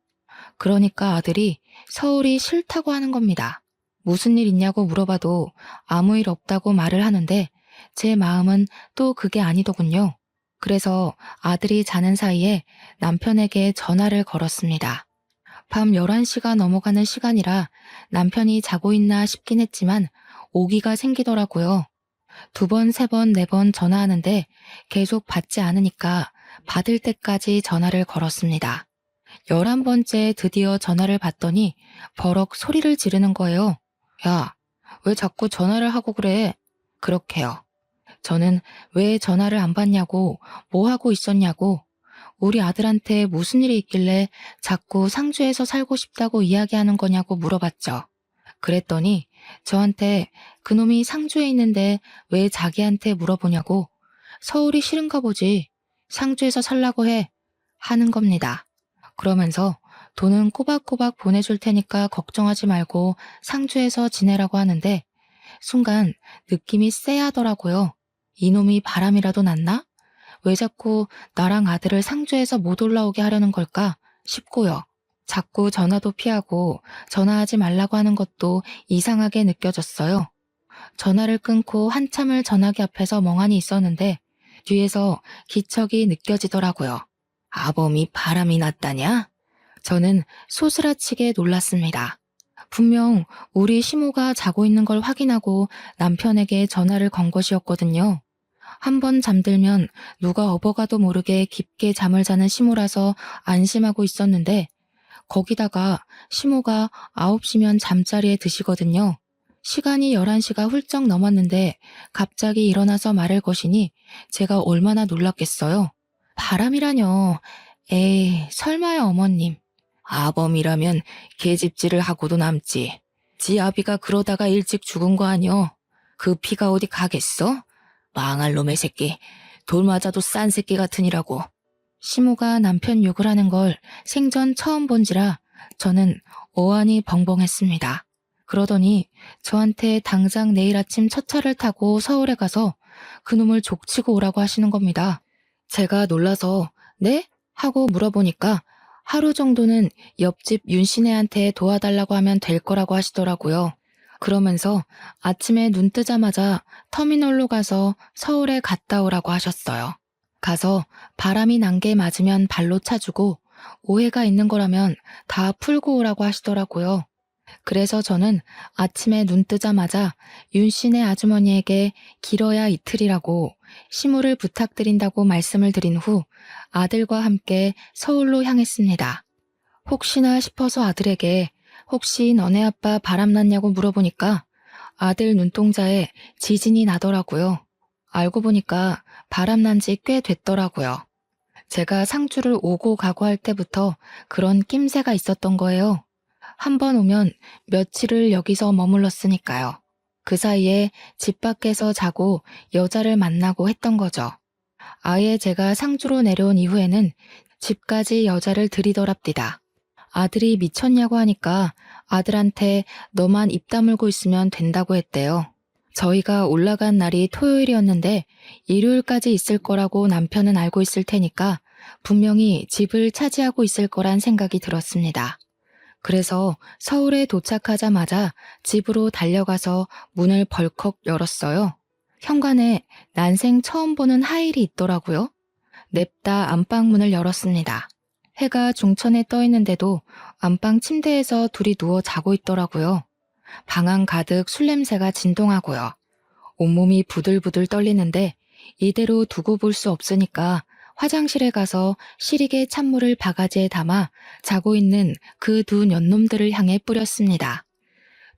그러니까 아들이 서울이 싫다고 하는 겁니다. 무슨 일 있냐고 물어봐도 아무 일 없다고 말을 하는데 제 마음은 또 그게 아니더군요. 그래서 아들이 자는 사이에 남편에게 전화를 걸었습니다. 밤 11시가 넘어가는 시간이라 남편이 자고 있나 싶긴 했지만 오기가 생기더라고요. 2번, 3번, 4번 전화하는데 계속 받지 않으니까 받을 때까지 전화를 걸었습니다. 11번째 드디어 전화를 받더니 버럭 소리를 지르는 거예요. 야, 왜 자꾸 전화를 하고 그래? 그렇게요. 저는 왜 전화를 안 받냐고, 뭐 하고 있었냐고, 우리 아들한테 무슨 일이 있길래 자꾸 상주에서 살고 싶다고 이야기하는 거냐고 물어봤죠. 그랬더니 저한테 그놈이 상주에 있는데 왜 자기한테 물어보냐고, 서울이 싫은가 보지, 상주에서 살라고 해, 하는 겁니다. 그러면서 돈은 꼬박꼬박 보내줄 테니까 걱정하지 말고 상주에서 지내라고 하는데 순간 느낌이 쎄하더라고요. 이놈이 바람이라도 났나? 왜 자꾸 나랑 아들을 상주에서 못 올라오게 하려는 걸까 싶고요. 자꾸 전화도 피하고 전화하지 말라고 하는 것도 이상하게 느껴졌어요. 전화를 끊고 한참을 전화기 앞에서 멍하니 있었는데 뒤에서 기척이 느껴지더라고요. 아범이 바람이 났다냐? 저는 소스라치게 놀랐습니다. 분명 우리 시모가 자고 있는 걸 확인하고 남편에게 전화를 건 것이었거든요. 한 번 잠들면 누가 업어가도 모르게 깊게 잠을 자는 시모라서 안심하고 있었는데 거기다가 시모가 9시면 잠자리에 드시거든요. 시간이 11시가 훌쩍 넘었는데 갑자기 일어나서 말을 거시니 제가 얼마나 놀랐겠어요. 바람이라뇨. 에이, 설마요 어머님. 아범이라면 계집질을 하고도 남지. 지 아비가 그러다가 일찍 죽은 거 아니여. 그 피가 어디 가겠어? 망할 놈의 새끼. 돌 맞아도 싼 새끼 같으니라고. 시모가 남편 욕을 하는 걸 생전 처음 본지라 저는 어안이 벙벙했습니다. 그러더니 저한테 당장 내일 아침 첫 차를 타고 서울에 가서 그놈을 족치고 오라고 하시는 겁니다. 제가 놀라서 네? 하고 물어보니까 하루 정도는 옆집 윤씨네한테 도와달라고 하면 될 거라고 하시더라고요. 그러면서 아침에 눈 뜨자마자 터미널로 가서 서울에 갔다 오라고 하셨어요. 가서 바람이 난 게 맞으면 발로 차주고 오해가 있는 거라면 다 풀고 오라고 하시더라고요. 그래서 저는 아침에 눈 뜨자마자 윤씨네 아주머니에게 길어야 이틀이라고 시무를 부탁드린다고 말씀을 드린 후 아들과 함께 서울로 향했습니다. 혹시나 싶어서 아들에게 혹시 너네 아빠 바람났냐고 물어보니까 아들 눈동자에 지진이 나더라고요. 알고 보니까 바람난 지 꽤 됐더라고요. 제가 상주를 오고 가고 할 때부터 그런 낌새가 있었던 거예요. 한 번 오면 며칠을 여기서 머물렀으니까요. 그 사이에 집 밖에서 자고 여자를 만나고 했던 거죠. 아예 제가 상주로 내려온 이후에는 집까지 여자를 들이더랍디다. 아들이 미쳤냐고 하니까 아들한테 너만 입 다물고 있으면 된다고 했대요. 저희가 올라간 날이 토요일이었는데 일요일까지 있을 거라고 남편은 알고 있을 테니까 분명히 집을 차지하고 있을 거란 생각이 들었습니다. 그래서 서울에 도착하자마자 집으로 달려가서 문을 벌컥 열었어요. 현관에 난생 처음 보는 하일이 있더라고요. 냅다 안방 문을 열었습니다. 해가 중천에 떠 있는데도 안방 침대에서 둘이 누워 자고 있더라고요. 방 안 가득 술 냄새가 진동하고요. 온몸이 부들부들 떨리는데 이대로 두고 볼 수 없으니까 화장실에 가서 시리게 찬물을 바가지에 담아 자고 있는 그 두 년놈들을 향해 뿌렸습니다.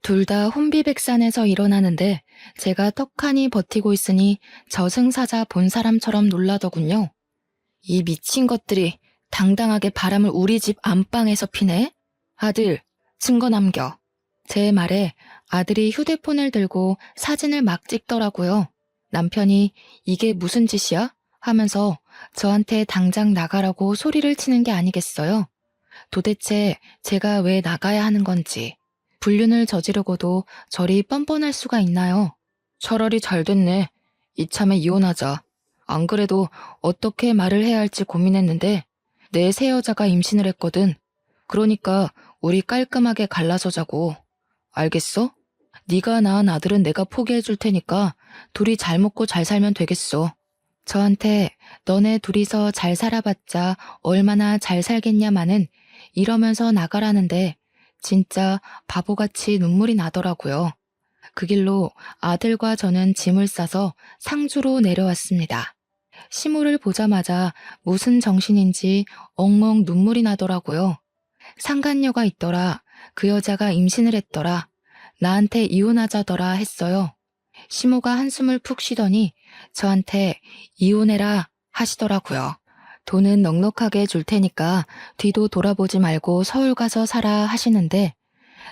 둘 다 혼비백산에서 일어나는데 제가 떡하니 버티고 있으니 저승사자 본 사람처럼 놀라더군요. 이 미친 것들이 당당하게 바람을 우리 집 안방에서 피네? 아들, 증거 남겨. 제 말에 아들이 휴대폰을 들고 사진을 막 찍더라고요. 남편이 이게 무슨 짓이야? 하면서 저한테 당장 나가라고 소리를 치는 게 아니겠어요? 도대체 제가 왜 나가야 하는 건지. 불륜을 저지르고도 저리 뻔뻔할 수가 있나요? 차라리 잘 됐네. 이참에 이혼하자. 안 그래도 어떻게 말을 해야 할지 고민했는데 내 새 여자가 임신을 했거든. 그러니까 우리 깔끔하게 갈라서 자고. 알겠어? 네가 낳은 아들은 내가 포기해 줄 테니까 둘이 잘 먹고 잘 살면 되겠어. 저한테 너네 둘이서 잘 살아봤자 얼마나 잘 살겠냐마는 이러면서 나가라는데 진짜 바보같이 눈물이 나더라고요. 그 길로 아들과 저는 짐을 싸서 상주로 내려왔습니다. 시무를 보자마자 무슨 정신인지 엉엉 눈물이 나더라고요. 상간녀가 있더라. 그 여자가 임신을 했더라. 나한테 이혼하자더라 했어요. 시모가 한숨을 푹 쉬더니 저한테 이혼해라 하시더라고요. 돈은 넉넉하게 줄 테니까 뒤도 돌아보지 말고 서울 가서 살아 하시는데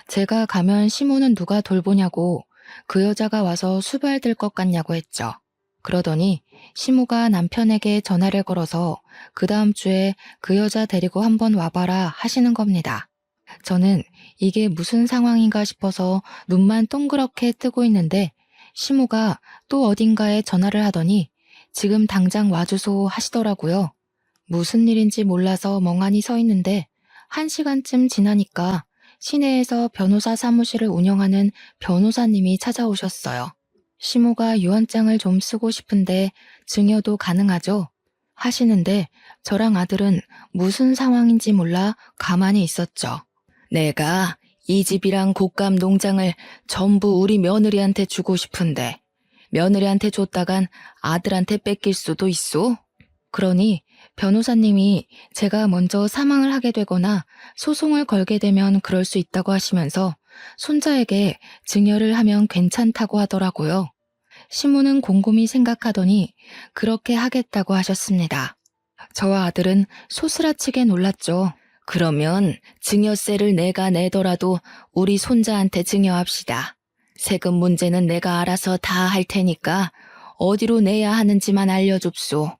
제가 가면 시모는 누가 돌보냐고 그 여자가 와서 수발될 것 같냐고 했죠. 그러더니 시모가 남편에게 전화를 걸어서 그 다음 주에 그 여자 데리고 한번 와봐라 하시는 겁니다. 저는 이게 무슨 상황인가 싶어서 눈만 동그랗게 뜨고 있는데 시모가 또 어딘가에 전화를 하더니 지금 당장 와주소 하시더라고요. 무슨 일인지 몰라서 멍하니 서 있는데 1시간쯤 지나니까 시내에서 변호사 사무실을 운영하는 변호사님이 찾아오셨어요. 시모가 유언장을 좀 쓰고 싶은데 증여도 가능하죠? 하시는데 저랑 아들은 무슨 상황인지 몰라 가만히 있었죠. 내가 이 집이랑 곡감 농장을 전부 우리 며느리한테 주고 싶은데 며느리한테 줬다간 아들한테 뺏길 수도 있소? 그러니 변호사님이 제가 먼저 사망을 하게 되거나 소송을 걸게 되면 그럴 수 있다고 하시면서 손자에게 증여를 하면 괜찮다고 하더라고요. 시모는 곰곰이 생각하더니 그렇게 하겠다고 하셨습니다. 저와 아들은 소스라치게 놀랐죠. 그러면 증여세를 내가 내더라도 우리 손자한테 증여합시다. 세금 문제는 내가 알아서 다 할 테니까 어디로 내야 하는지만 알려줍소.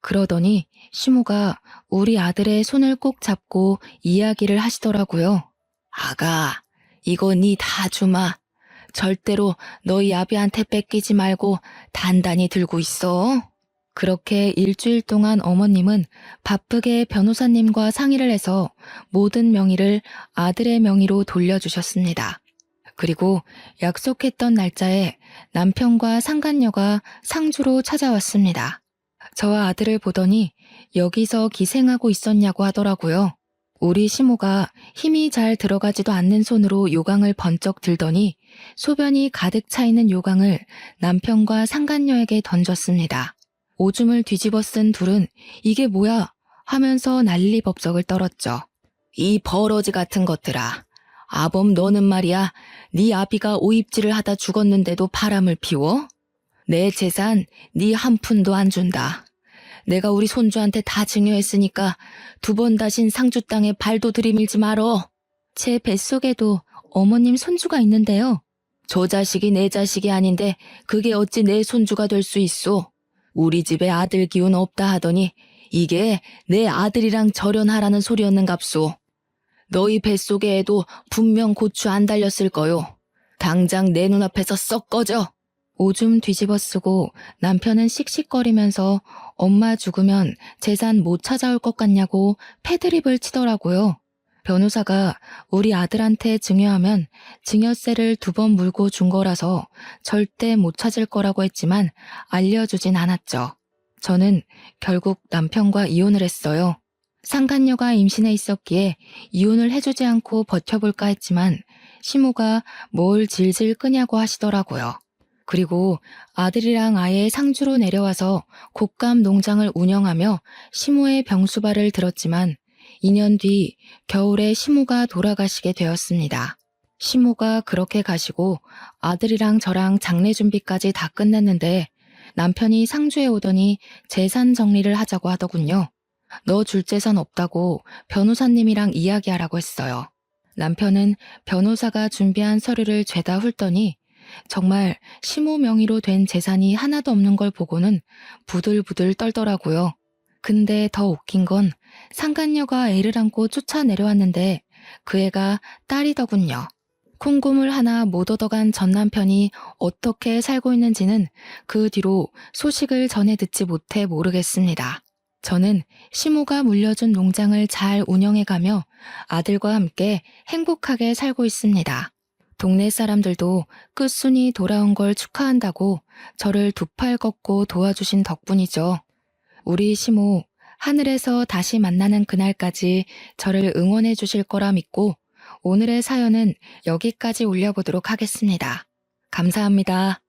그러더니 시모가 우리 아들의 손을 꼭 잡고 이야기를 하시더라고요. 아가, 이거 니 다 주마. 절대로 너희 아비한테 뺏기지 말고 단단히 들고 있어. 그렇게 일주일 동안 어머님은 바쁘게 변호사님과 상의를 해서 모든 명의를 아들의 명의로 돌려주셨습니다. 그리고 약속했던 날짜에 남편과 상간녀가 상주로 찾아왔습니다. 저와 아들을 보더니 여기서 기생하고 있었냐고 하더라고요. 우리 시모가 힘이 잘 들어가지도 않는 손으로 요강을 번쩍 들더니 소변이 가득 차 있는 요강을 남편과 상간녀에게 던졌습니다. 오줌을 뒤집어 쓴 둘은 이게 뭐야 하면서 난리법석을 떨었죠. 이 버러지 같은 것들아. 아범 너는 말이야. 네 아비가 오입질을 하다 죽었는데도 바람을 피워? 내 재산 네 한 푼도 안 준다. 내가 우리 손주한테 다 증여했으니까 2번 다신 상주 땅에 발도 들이밀지 말어. 제 뱃속에도 어머님 손주가 있는데요. 저 자식이 내 자식이 아닌데 그게 어찌 내 손주가 될 수 있소. 우리 집에 아들 기운 없다 하더니 이게 내 아들이랑 절연하라는 소리였는갑소. 너희 뱃속에 애도 분명 고추 안 달렸을 거요. 당장 내 눈앞에서 썩 꺼져. 오줌 뒤집어 쓰고 남편은 씩씩거리면서 엄마 죽으면 재산 못 찾아올 것 같냐고 패드립을 치더라고요. 변호사가 우리 아들한테 증여하면 증여세를 2번 물고 준 거라서 절대 못 찾을 거라고 했지만 알려주진 않았죠. 저는 결국 남편과 이혼을 했어요. 상간녀가 임신해 있었기에 이혼을 해주지 않고 버텨볼까 했지만 시모가 뭘 질질 끄냐고 하시더라고요. 그리고 아들이랑 아예 상주로 내려와서 곶감 농장을 운영하며 시모의 병수발을 들었지만 2년 뒤 겨울에 시모가 돌아가시게 되었습니다. 시모가 그렇게 가시고 아들이랑 저랑 장례 준비까지 다 끝냈는데 남편이 상주에 오더니 재산 정리를 하자고 하더군요. 너 줄 재산 없다고 변호사님이랑 이야기하라고 했어요. 남편은 변호사가 준비한 서류를 죄다 훑더니 정말 시모 명의로 된 재산이 하나도 없는 걸 보고는 부들부들 떨더라고요. 근데 더 웃긴 건 상간녀가 애를 안고 쫓아 내려왔는데 그 애가 딸이더군요. 콩고물 하나 못 얻어간 전 남편이 어떻게 살고 있는지는 그 뒤로 소식을 전해 듣지 못해 모르겠습니다. 저는 시모가 물려준 농장을 잘 운영해가며 아들과 함께 행복하게 살고 있습니다. 동네 사람들도 끝순이 돌아온 걸 축하한다고 저를 2팔 걷고 도와주신 덕분이죠. 우리 시모 하늘에서 다시 만나는 그날까지 저를 응원해 주실 거라 믿고 오늘의 사연은 여기까지 올려보도록 하겠습니다. 감사합니다.